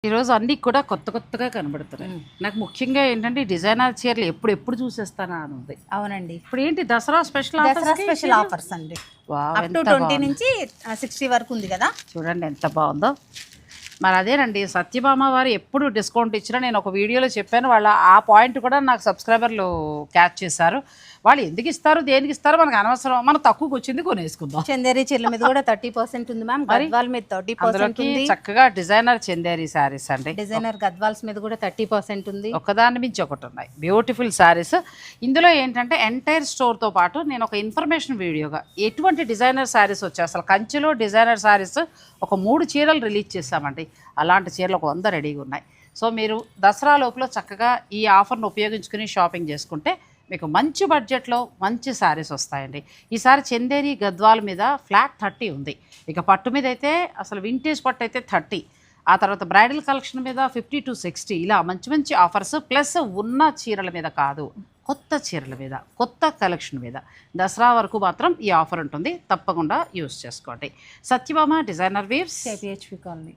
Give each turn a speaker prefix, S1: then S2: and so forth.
S1: ఈరోజు అన్నీ కూడా కొత్తగా కనబడుతున్నాయి. నాకు ముఖ్యంగా ఏంటంటే డిజైనర్ చీరలు ఎప్పుడు చూసేస్తానా అని ఉంది.
S2: అవునండి.
S1: ఇప్పుడు ఏంటి దసరా స్పెషల్
S2: ఆఫర్స్ అండి. అప్ టు 20 నుంచి 60 వరకు ఉంది కదా.
S1: చూడండి ఎంత బాగుందో. మరి అదేనండి, సత్యభామ వారు ఎప్పుడు డిస్కౌంట్ ఇచ్చినా నేను ఒక వీడియోలో చెప్పాను. వాళ్ళ ఆ పాయింట్ కూడా నాకు సబ్స్క్రైబర్లు క్యాచ్ చేశారు. వాళ్ళు ఎందుకు ఇస్తారు, దేనికి ఇస్తారో మనకు అనవసరం, మనం తక్కువకి వచ్చింది కొనేసుకుందాం.
S2: చందేరి చీరల మీద కూడా 30% ఉంది మ్యామ్. గద్వాల్ మీద 30% ఉంది.
S1: చక్కగా డిజైనర్ చందేరి శారీస్ అండి.
S2: డిజైనర్ గద్వాల్స్ మీద కూడా 30% ఉంది.
S1: ఒకదాని మించి ఒకటి ఉన్నాయి బ్యూటిఫుల్ శారీస్. ఇందులో ఏంటంటే ఎంటైర్ స్టోర్తో పాటు నేను ఒక ఇన్ఫర్మేషన్ వీడియోగా ఎటువంటి డిజైనర్ శారీస్ వచ్చాయి, అసలు కంచిలో డిజైనర్ శారీస్ ఒక 3 చీరలు రిలీజ్ చేస్తామండి. అలాంటి చీరలు ఒక 100 రెడీగా ఉన్నాయి. సో మీరు దసరా లోపల చక్కగా ఈ ఆఫర్ను ఉపయోగించుకుని షాపింగ్ చేసుకుంటే మీకు మంచి బడ్జెట్లో మంచి శారీస్ వస్తాయండి. ఈసారి చందేరి గద్వాల్ మీద ఫ్లాట్ 30 ఉంది. ఇక పట్టు మీద అయితే అసలు వింటేజ్ పట్టు అయితే 30, ఆ తర్వాత బ్రైడల్ కలెక్షన్ మీద 50 to 60, ఇలా మంచి ఆఫర్స్. ప్లస్ ఉన్న చీరల మీద కాదు, కొత్త చీరల మీద, కొత్త కలెక్షన్ మీద దసరా వరకు మాత్రం ఈ ఆఫర్ ఉంటుంది. తప్పకుండా యూస్ చేసుకోండి. Satyabhama designer weaves,
S2: KPHP colony.